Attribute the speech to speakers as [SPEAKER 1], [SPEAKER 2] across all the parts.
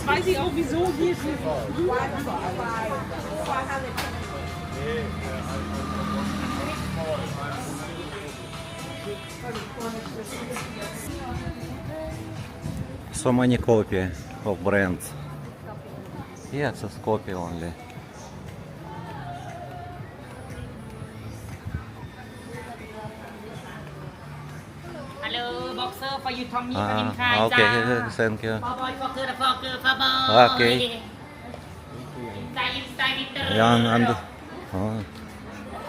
[SPEAKER 1] weiß ich auch, wieso hier ist.
[SPEAKER 2] So many copy of brands. Yeah, it's just copy only.
[SPEAKER 1] Hello, boxer for you, Tommy.
[SPEAKER 2] Okay, thank you.
[SPEAKER 1] Bye.
[SPEAKER 2] Okay.
[SPEAKER 1] Inside.
[SPEAKER 2] You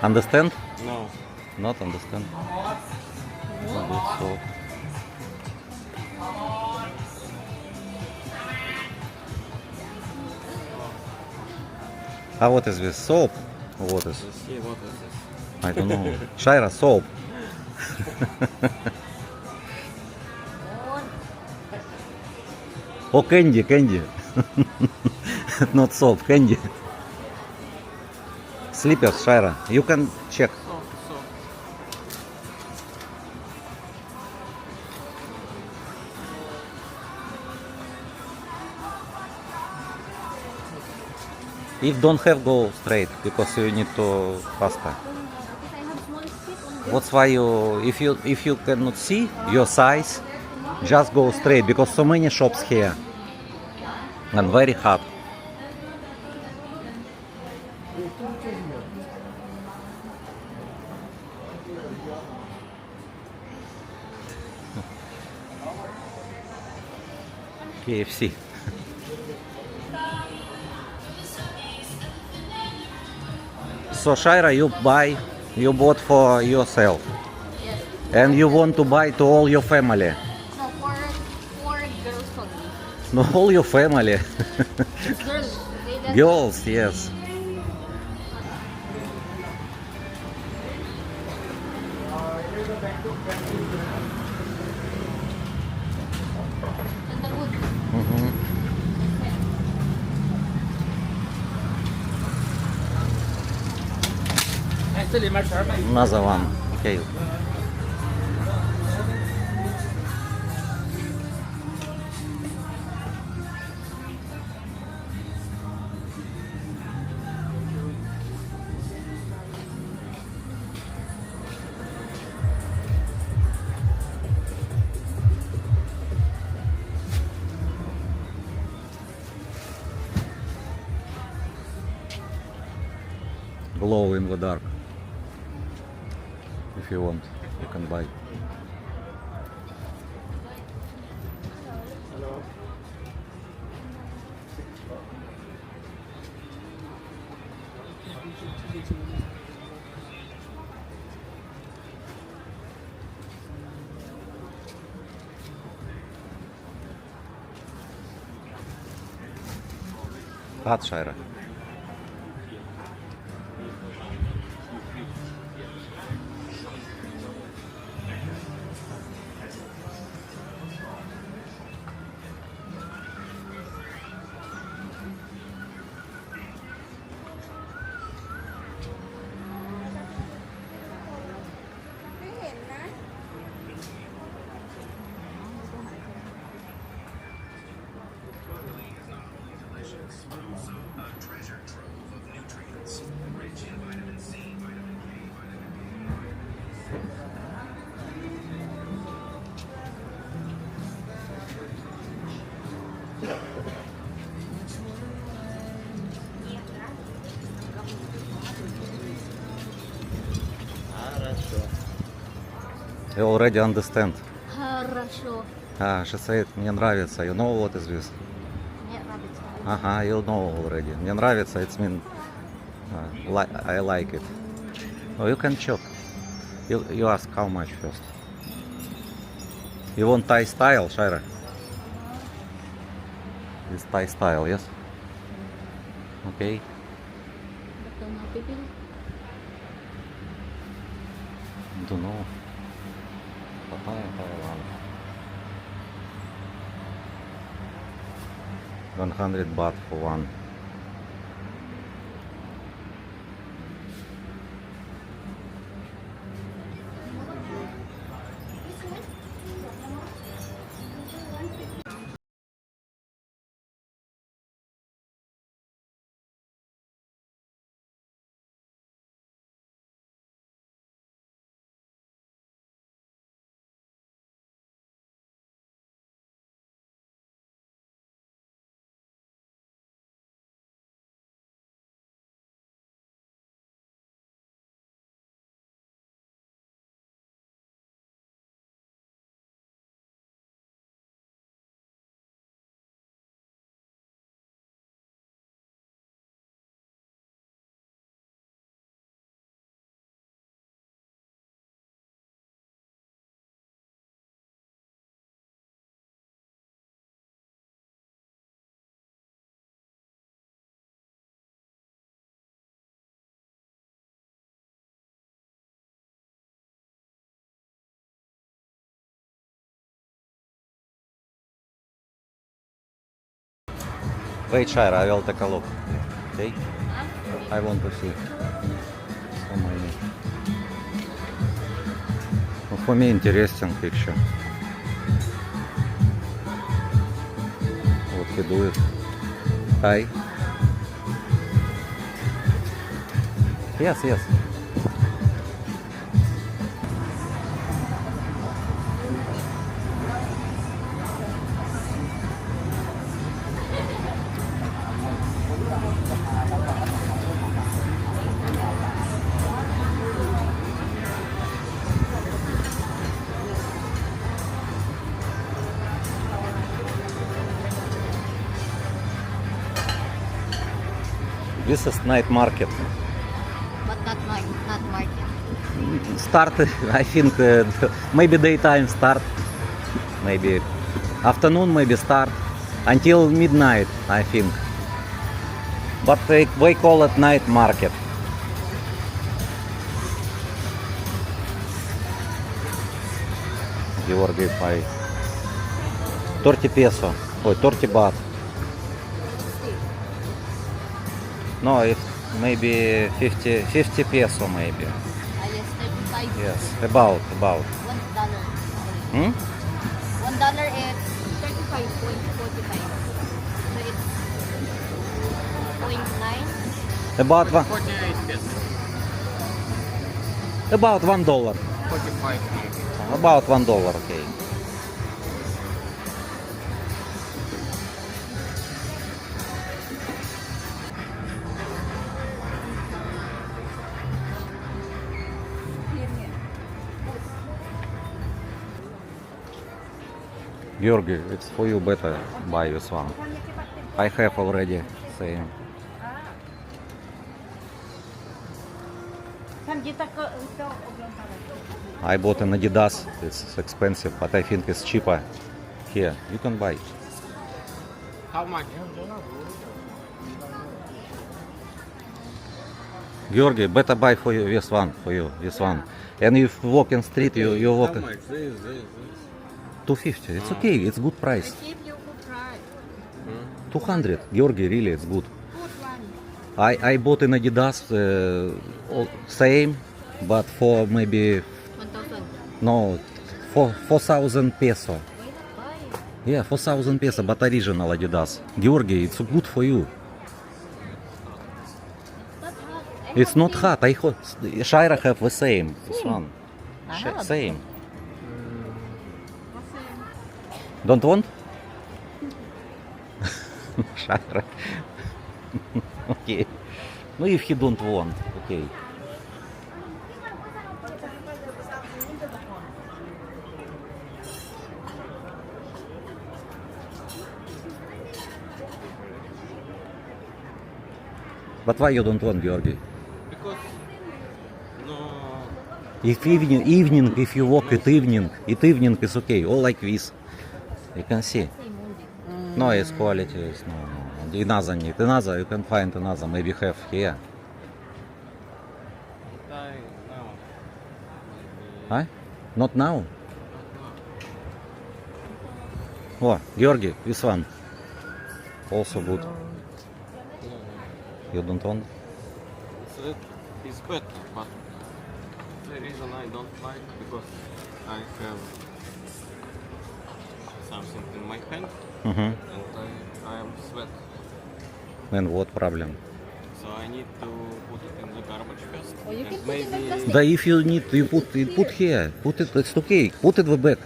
[SPEAKER 2] understand?
[SPEAKER 3] No.
[SPEAKER 2] Not understand. Oh, good soap. What is this? Soap? What is?
[SPEAKER 3] Let's see what is this.
[SPEAKER 2] I don't know. Shaira, soap. Oh, candy. Not soap, candy. Slippers, Shaira. You can check.
[SPEAKER 3] So.
[SPEAKER 2] If don't have, go straight because you need to faster. That's why if you cannot see your size, just go straight because so many shops here and very hard. KFC. So Shaira, you bought for yourself,
[SPEAKER 4] Yes.
[SPEAKER 2] and you want to buy to all your family.
[SPEAKER 4] No, for girls only.
[SPEAKER 2] No, all your family.
[SPEAKER 4] Girls. They just
[SPEAKER 2] Girls, yes.
[SPEAKER 4] Sandalwood.
[SPEAKER 1] Actually, my shirt.
[SPEAKER 2] Another one. Okay. Glow in the dark. If you want, you can buy. Hot Shaira. You already understand.
[SPEAKER 4] Хорошо.
[SPEAKER 2] She said, мне нравится. You know what is this?
[SPEAKER 4] Мне нравится.
[SPEAKER 2] Ага, you know already. Мне нравится, it's mean I like it. Oh, you can check. You ask how much first. You want Thai style, Shaira? It's Thai style, yes? Okay.
[SPEAKER 4] Betul na pipil.
[SPEAKER 2] Don't know. Papaya Thailand. 100 baht for one. Wait, Shire, I will take a look. Okay?
[SPEAKER 4] Huh?
[SPEAKER 2] I want to see. So many. Ну, for me interesting picture. What he do it. Hi. Yes, yes. This is night market.
[SPEAKER 4] But not market.
[SPEAKER 2] Start, I think, maybe daytime start, maybe afternoon maybe start until midnight, I think. But we call it night market. Georgi buy 30 peso, or 30 baht. No, it maybe 50 peso maybe.
[SPEAKER 4] Yes, 35.
[SPEAKER 2] Yes, about.
[SPEAKER 4] $1.
[SPEAKER 2] Hmm?
[SPEAKER 4] $1 is 35.45. So it's 0.9.
[SPEAKER 2] About one,
[SPEAKER 1] 48 pesos.
[SPEAKER 2] about $1.
[SPEAKER 1] 45 maybe.
[SPEAKER 2] About $1, okay. Georgi, it's for you better buy this one. I have already same. I bought an Adidas. It's expensive, but I think it's cheaper here. You can buy.
[SPEAKER 1] How much?
[SPEAKER 2] Georgi, better buy for you this one, this one. And if you walk in street, you walk.
[SPEAKER 1] How much? This.
[SPEAKER 2] 250. It's okay. It's good price.
[SPEAKER 4] Give you good price.
[SPEAKER 2] 200. Georgi, really, it's good.
[SPEAKER 4] Good one.
[SPEAKER 2] I bought an Adidas, same, but for maybe
[SPEAKER 4] 1,000.
[SPEAKER 2] no, for 4,000 peso.
[SPEAKER 4] Why?
[SPEAKER 2] Yeah, 4,000 peso, but original Adidas. Georgi, it's good for you.
[SPEAKER 4] Not hot.
[SPEAKER 2] It's not hot. Shira have the same. This one.
[SPEAKER 4] I have.
[SPEAKER 2] Same. Don't want? Shira. Okay. No, if he don't want, okay. But why you don't want, Georgi?
[SPEAKER 1] Because no.
[SPEAKER 2] If evening, if you walk at evening is okay. All like this. You can see. No, it's quality. It's no. Another need. Another, you can find another. Maybe have here.
[SPEAKER 1] No.
[SPEAKER 2] Huh? Not now? Oh, Georgi, this one. Also good. You don't want?
[SPEAKER 1] So it's better, but the reason I don't like because I have something in my hand
[SPEAKER 2] Mm-hmm.
[SPEAKER 1] and I am sweat.
[SPEAKER 2] And what problem?
[SPEAKER 1] So I need to put it in the garbage first.
[SPEAKER 4] Or you
[SPEAKER 1] and
[SPEAKER 4] can put it in
[SPEAKER 1] maybe
[SPEAKER 4] plastic.
[SPEAKER 2] Да, if you need, you put here. Put it, it's okay. Put it the back.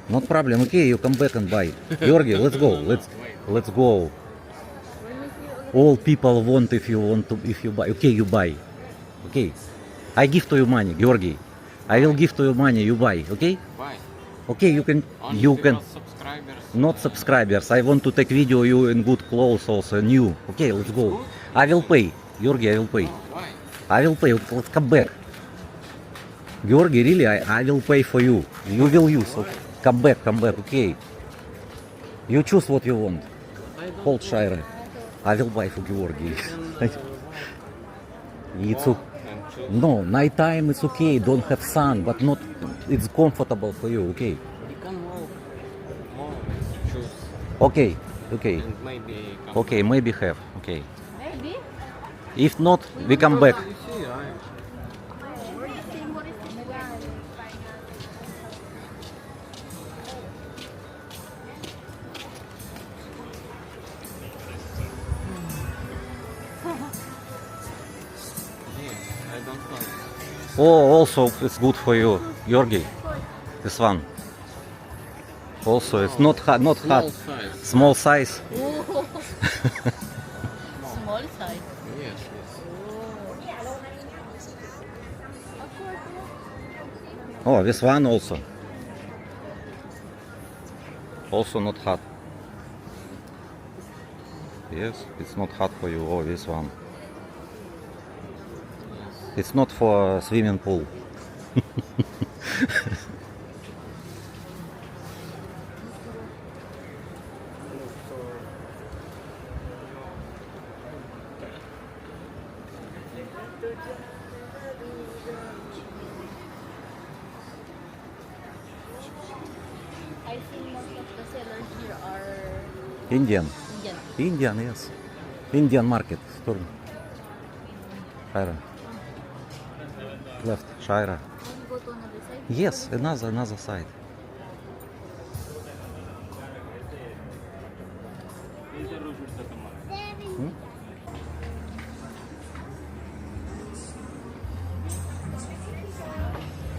[SPEAKER 2] Not problem. Okay, you come back and buy. Georgi, let's go. Let's go. All people want if you buy. Okay, you buy. Okay. I give to you money, Georgi. I will give to you money, you buy, okay?
[SPEAKER 1] buy.
[SPEAKER 2] Okay, you can
[SPEAKER 1] Only
[SPEAKER 2] you can
[SPEAKER 1] because subscribers.
[SPEAKER 2] not subscribers. I want to take video you in good clothes also new. Okay, let's go. I will pay. Georgi, I will pay.
[SPEAKER 1] No, why?
[SPEAKER 2] I will pay. Let's come back. Georgi, really, I will pay for you. You will use. Okay. Come back, okay. You choose what you want.
[SPEAKER 1] I don't
[SPEAKER 2] Hold Shire. I will buy for Georgi. It's
[SPEAKER 1] walk
[SPEAKER 2] okay.
[SPEAKER 1] and choose.
[SPEAKER 2] No, nighttime it's okay. Don't have sun, but not. It's comfortable for you. Okay.
[SPEAKER 1] You can walk more and choose.
[SPEAKER 2] Okay. Okay.
[SPEAKER 1] And maybe come
[SPEAKER 2] Okay, maybe have. Okay.
[SPEAKER 4] Maybe.
[SPEAKER 2] If not, we come back.
[SPEAKER 1] You see, I don't know.
[SPEAKER 2] Oh, also it's good for you, Georgi. This one. Also, it's not hot. Not
[SPEAKER 1] Small
[SPEAKER 2] hot.
[SPEAKER 1] size.
[SPEAKER 2] Small size.
[SPEAKER 4] Oh. Small size.
[SPEAKER 1] Yes, yes.
[SPEAKER 2] Oh, this one also. Also not hot. Yes, it's not hot for you. Oh, this one. It's not for swimming pool.
[SPEAKER 4] I think most of the sellers here are
[SPEAKER 2] Indian.
[SPEAKER 4] Indian.
[SPEAKER 2] Indian, yes. Indian market. Store. Shaira. Left. Shaira.
[SPEAKER 4] Can you go to another side?
[SPEAKER 2] Yes, another side.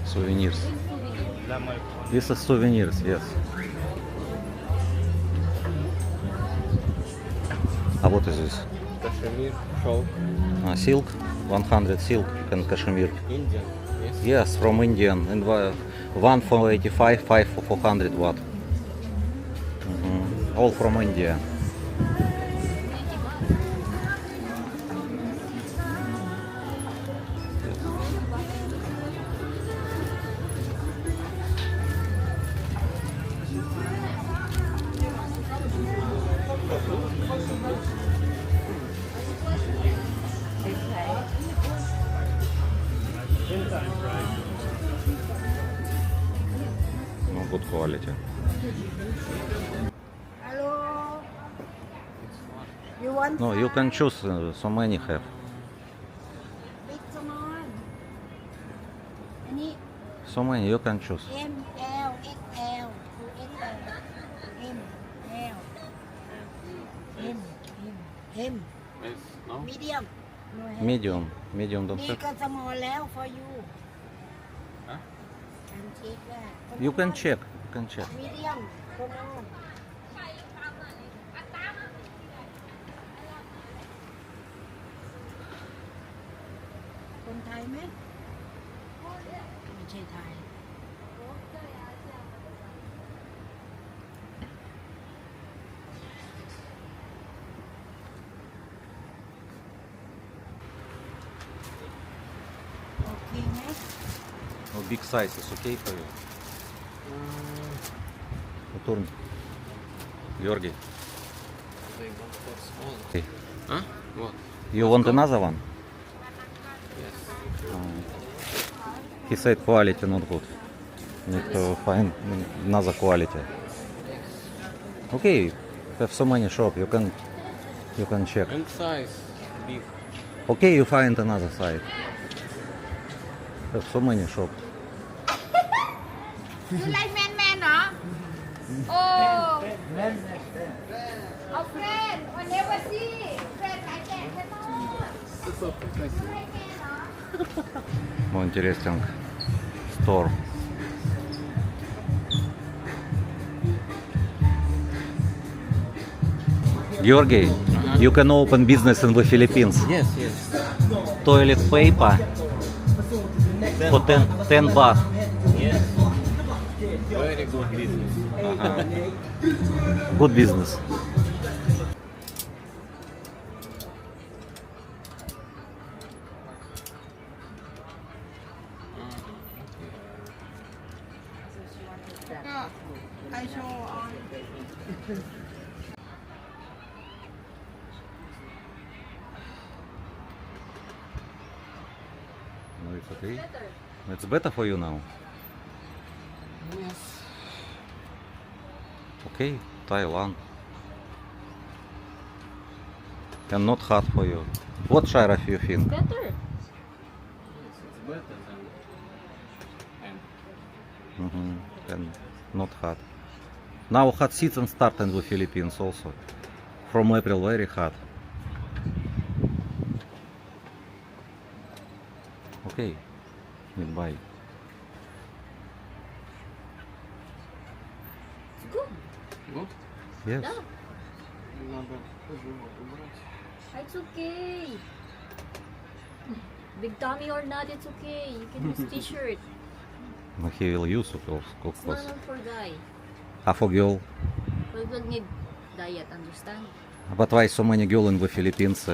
[SPEAKER 2] Souvenirs. This is souvenirs, yes. What is this?
[SPEAKER 1] Kashmir, шелк.
[SPEAKER 2] Silk, 100 silk and cashmere.
[SPEAKER 1] Indian. Yes.
[SPEAKER 2] Yes, from Indian. And one for 85, 5 for 400 watt. All from India. No, good quality.
[SPEAKER 3] Hello. You want
[SPEAKER 2] No, you can choose. So many have.
[SPEAKER 3] big salmon? Any
[SPEAKER 2] So many you can choose.
[SPEAKER 3] M, L, XL, 2XL, M, L, M,
[SPEAKER 1] Yes. No?
[SPEAKER 3] medium. No have.
[SPEAKER 2] Medium don't
[SPEAKER 3] นี่
[SPEAKER 2] have.
[SPEAKER 3] ก็ small แล้ว for you.
[SPEAKER 1] Huh?
[SPEAKER 3] Can check that.
[SPEAKER 2] You can check. You can check.
[SPEAKER 3] Medium. Come on. คนไทยไหมไม่ใช่ไทย โอเคไหม
[SPEAKER 2] No, big size is okay for you. Turn. Georgi.
[SPEAKER 1] They want for small.
[SPEAKER 2] Okay.
[SPEAKER 1] Huh? What?
[SPEAKER 2] You want another one?
[SPEAKER 1] Yes.
[SPEAKER 2] He said quality not good. Need to find another quality. Okay, have so many shop. You can check.
[SPEAKER 1] And size. Big.
[SPEAKER 2] Okay, you find another side. Have so many shop.
[SPEAKER 3] You like man เหรอ โอ้ เอา friend I never see friend ขายแจกใช่ไหม
[SPEAKER 2] More interesting store. Georgi, you can open business in the Philippines.
[SPEAKER 1] Yes, yes.
[SPEAKER 2] Toilet paper for 10 baht.
[SPEAKER 1] Yes. Very good business.
[SPEAKER 2] Good business.
[SPEAKER 3] I show on
[SPEAKER 2] No, it's okay. It's better for you now.
[SPEAKER 1] Yes.
[SPEAKER 2] Okay, Thailand. and not hot for you. What, Shaira, you think?
[SPEAKER 4] Better.
[SPEAKER 1] It's better than and
[SPEAKER 2] And not hot. Now hot season start in the Philippines also. From April very hot. Okay, goodbye.
[SPEAKER 4] It's good.
[SPEAKER 1] good.
[SPEAKER 2] Yes.
[SPEAKER 4] Yeah.
[SPEAKER 1] Надо тоже его убрать.
[SPEAKER 4] It's okay. Big tummy or not, it's okay. You can use t-shirt.
[SPEAKER 2] He will use of
[SPEAKER 4] It's
[SPEAKER 2] course.
[SPEAKER 4] normal for guy.
[SPEAKER 2] For girl.
[SPEAKER 4] We will need diet, understand?
[SPEAKER 2] But why so many girls in the Philippines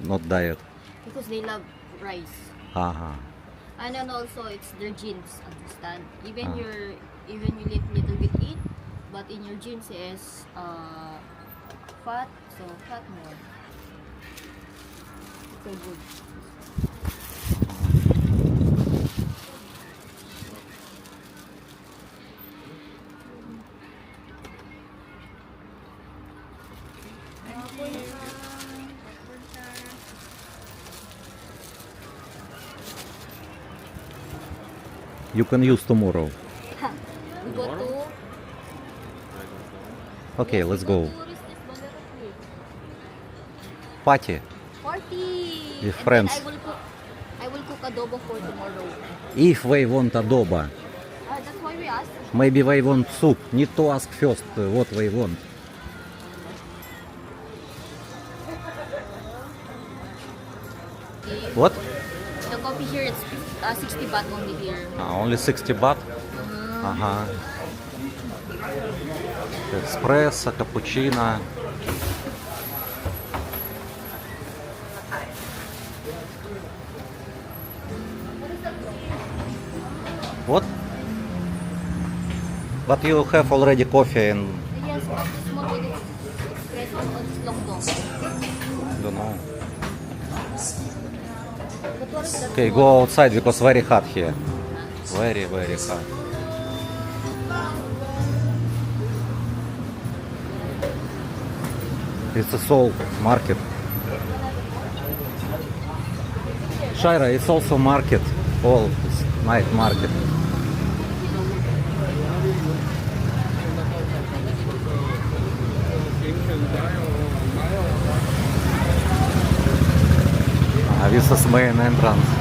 [SPEAKER 2] not diet?
[SPEAKER 4] Because they love rice.
[SPEAKER 2] Ага.
[SPEAKER 4] And then also it's their genes, understand? Even
[SPEAKER 2] Ah.
[SPEAKER 4] even you little bit eat, but in your genes is fat, so fat more. So good.
[SPEAKER 2] You can use tomorrow.
[SPEAKER 4] We go to
[SPEAKER 2] Okay, let's
[SPEAKER 4] we
[SPEAKER 2] go.
[SPEAKER 4] to Ristis Bandera Tree.
[SPEAKER 2] Party.
[SPEAKER 4] Party.
[SPEAKER 2] With
[SPEAKER 4] And
[SPEAKER 2] friends.
[SPEAKER 4] then I will cook adobo for tomorrow.
[SPEAKER 2] If they want adobo,
[SPEAKER 4] That's why we asked.
[SPEAKER 2] maybe they want soup. Need to ask first what they want. What?
[SPEAKER 4] The coffee here it's 60 baht only here.
[SPEAKER 2] Only 60 baht? Ага. Espresso, cappuccino. What? But you have already coffee and
[SPEAKER 4] Yes, but this one with espresso or this long dong.
[SPEAKER 2] don't know.
[SPEAKER 4] But what is that?
[SPEAKER 2] Okay, go outside because very hot here. Very, very hot. It's a Seoul market. Shaira, it's also market. All this night market. This is main entrance.